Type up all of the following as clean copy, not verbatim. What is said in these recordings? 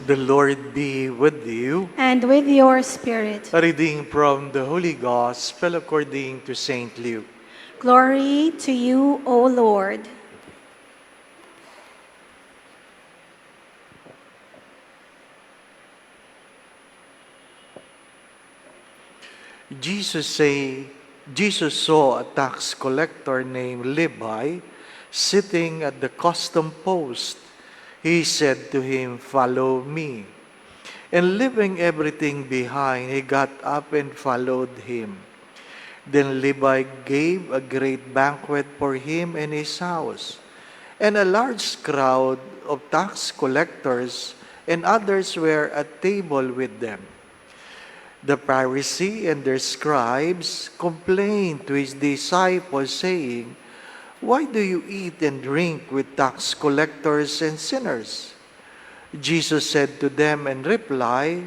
The Lord be with you. And with your spirit. A reading from the Holy Gospel according to St. Luke. Glory to you, O Lord. Jesus saw a tax collector named Levi sitting at the custom post. He said to him, "Follow me." And leaving everything behind, he got up and followed him. Then Levi gave a great banquet for him in his house, and a large crowd of tax collectors and others were at table with them. The Pharisees and their scribes complained to his disciples, saying, "Why do you eat and drink with tax collectors and sinners?" Jesus said to them in reply,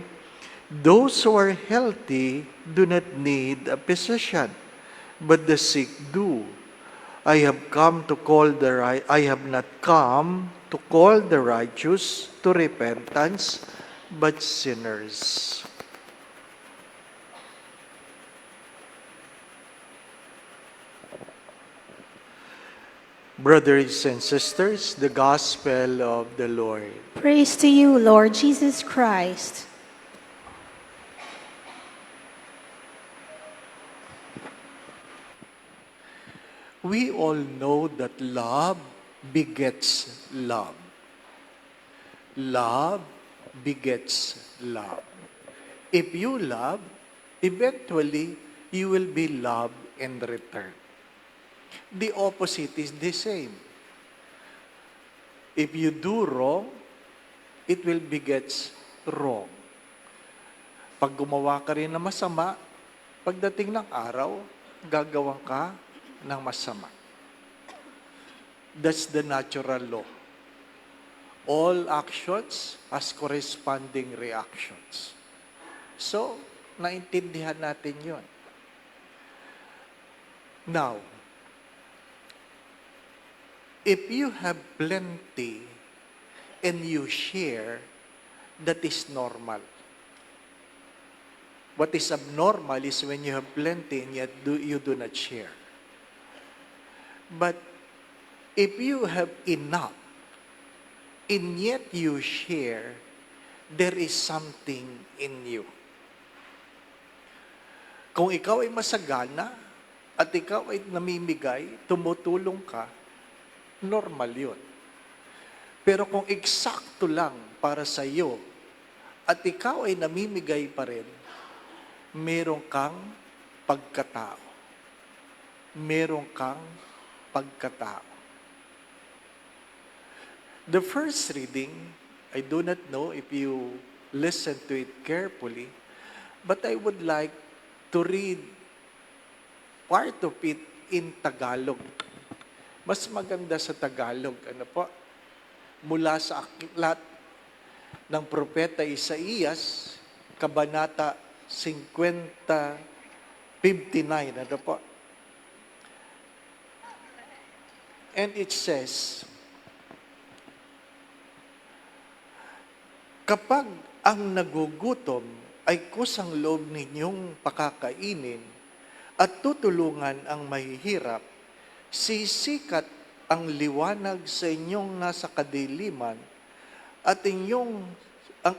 "Those who are healthy do not need a physician, but the sick do. I have not come to call the righteous to repentance, but sinners." Brothers and sisters, the Gospel of the Lord. Praise to you, Lord Jesus Christ. We all know that love begets love. Love begets love. If you love, eventually you will be loved in return. The opposite is the same. If you do wrong, it will begets wrong. Pag gumawa ka rin ng masama, pagdating ng araw, gagawan ka ng masama. That's the natural law. All actions has corresponding reactions. So, naintindihan natin yun. Now, if you have plenty and you share, that is normal. What is abnormal is when you have plenty and yet you do not share. But if you have enough and yet you share, there is something in you. Kung ikaw ay masagana at ikaw ay namimigay, tumutulong ka, normal yun. Pero kung eksakto lang para sa iyo at ikaw ay namimigay pa rin, meron kang pagkatao. Meron kang pagkatao. The first reading, I do not know if you listen to it carefully, but I would like to read part of it in Tagalog. Mas maganda sa Tagalog, mula sa aklat ng Propeta Isaías, Kabanata 59, And it says, "Kapag ang nagugutom ay kusang loob ninyong pakakainin at tutulungan ang mahihirap, sisikat ang liwanag sa inyong nasa kadiliman at ang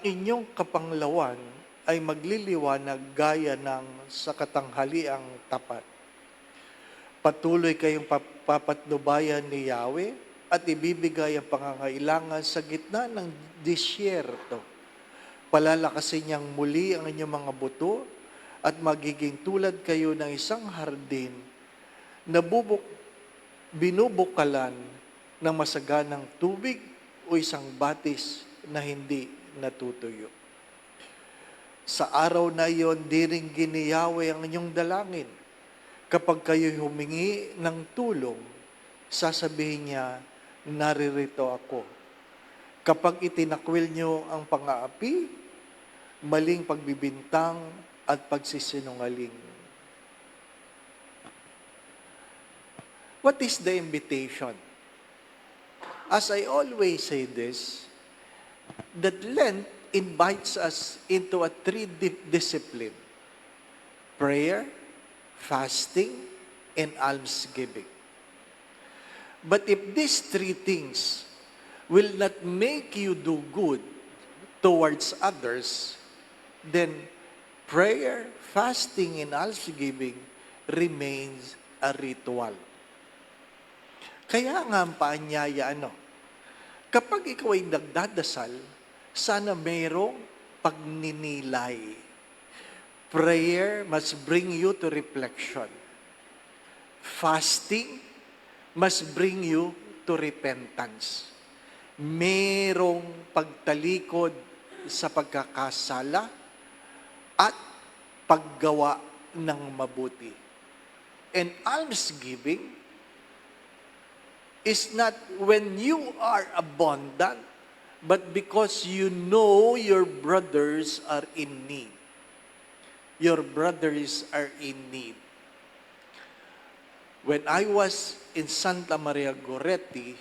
inyong kapanglawan ay magliliwanag gaya ng sa katanghaliang tapat. Patuloy kayong papatnubayan ni Yahweh at ibibigay ang pangangailangan sa gitna ng disyerto. Palalakasin niyang muli ang inyong mga buto at magiging tulad kayo ng isang hardin na binubukalan ng masaganang tubig o isang batis na hindi natutuyo. Sa araw na iyon, diringgin ni Yahweh ang inyong dalangin. Kapag kayo'y humingi ng tulong, sasabihin niya, naririto ako. Kapag itinakwil niyo ang pang-aapi, maling pagbibintang at pagsisinungaling." What is the invitation? As I always say this, that Lent invites us into a discipline: prayer, fasting, and almsgiving. But if these three things will not make you do good towards others, then prayer, fasting, and almsgiving remains a ritual. Kaya nga ang paanyaya, kapag ikaw ay nagdadasal, sana mayroong pagninilay. Prayer must bring you to reflection. Fasting must bring you to repentance. Merong pagtalikod sa pagkakasala at paggawa ng mabuti. And almsgiving is not when you are abundant, but because you know your brothers are in need. Your brothers are in need. When I was in Santa Maria Goretti,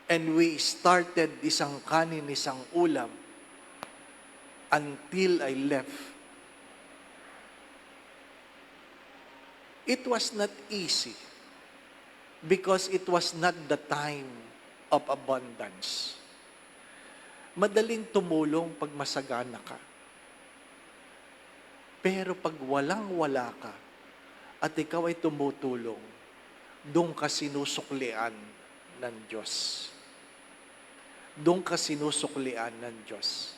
and we started isang kanin, isang ulam, until I left, it was not easy because it was not the time of abundance. Madaling tumulong pag masagana ka. Pero pag walang-wala ka at ikaw ay tumutulong, doon ka sinusuklian ng Diyos. Doon ka sinusuklian ng Diyos.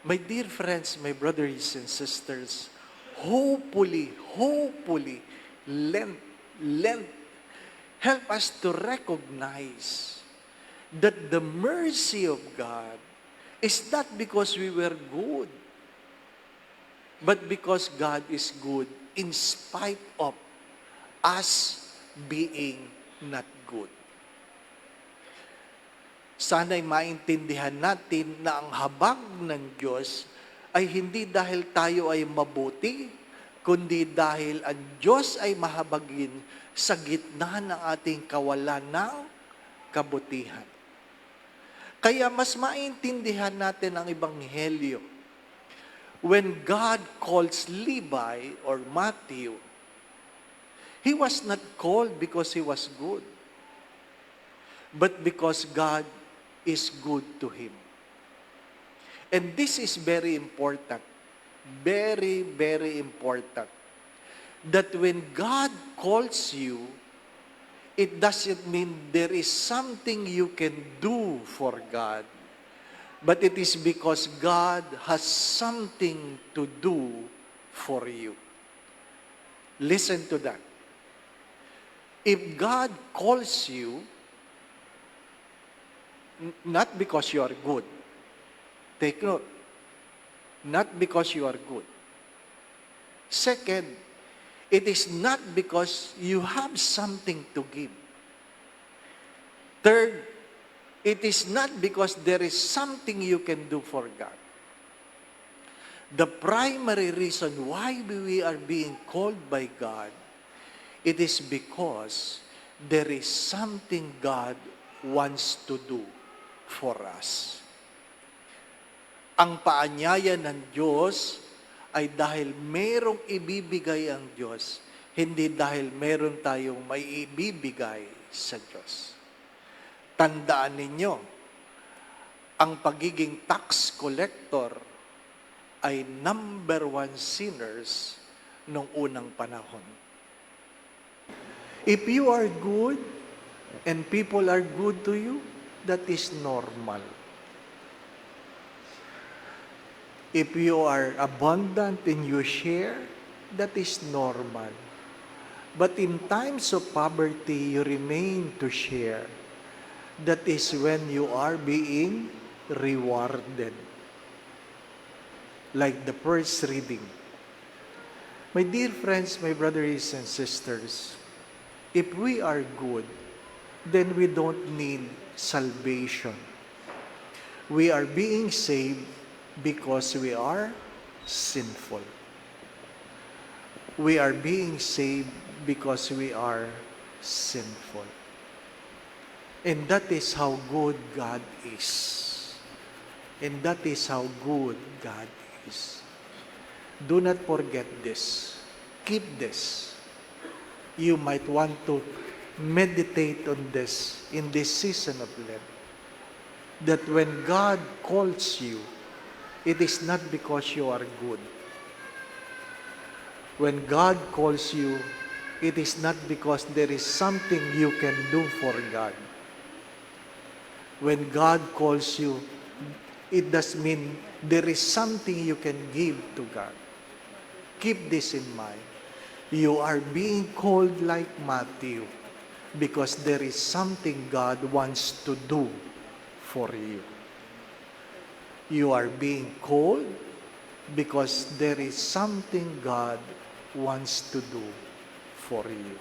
My dear friends, my brothers and sisters, hopefully, Lent help us to recognize that the mercy of God is not because we were good, but because God is good in spite of us being not good. Sana'y maintindihan natin na ang habag ng Diyos ay hindi dahil tayo ay mabuti, kundi dahil ang Diyos ay mahabagin sa gitna ng ating kawalan ng kabutihan. Kaya mas maintindihan natin ang Ebanghelyo. When God calls Levi or Matthew, he was not called because he was good, but because God is good to him. And this is very important. Very, very important. That when God calls you, it doesn't mean there is something you can do for God, but it is because God has something to do for you. Listen to that. If God calls you, not because you are good, take note, not because you are good. Second, it is not because you have something to give. Third, it is not because there is something you can do for God. The primary reason why we are being called by God, it is because there is something God wants to do for us. Ang paanyaya ng Diyos ay dahil merong ibibigay ang Diyos, hindi dahil meron tayong may ibibigay sa Diyos. Tandaan ninyo, ang pagiging tax collector ay number one sinners nung unang panahon. If you are good and people are good to you, that is normal. If you are abundant and you share, that is normal. But in times of poverty, you remain to share. That is when you are being rewarded. Like the first reading. My dear friends, my brothers and sisters, if we are good, then we don't need salvation. We are being saved because we are sinful. We are being saved because we are sinful. And that is how good God is. And that is how good God is. Do not forget this. Keep this. You might want to meditate on this in this season of Lent. That when God calls you, it is not because you are good. When God calls you, it is not because there is something you can do for God. When God calls you, it does mean there is something you can give to God. Keep this in mind. You are being called like Matthew because there is something God wants to do for you. You are being called because there is something God wants to do for you.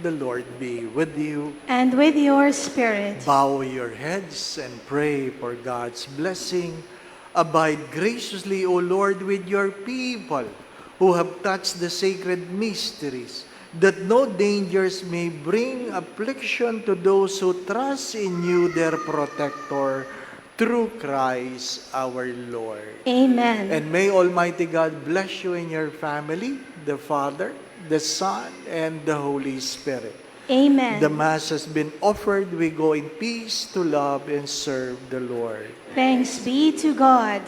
The Lord be with you. And with your spirit. Bow your heads and pray for God's blessing. Abide graciously, O Lord, with your people who have touched the sacred mysteries, that no dangers may bring affliction to those who trust in you, their protector, through Christ our Lord. Amen. And may Almighty God bless you and your family, the Father, the Son, and the Holy Spirit. Amen. The Mass has been offered. We go in peace to love and serve the Lord. Thanks be to God.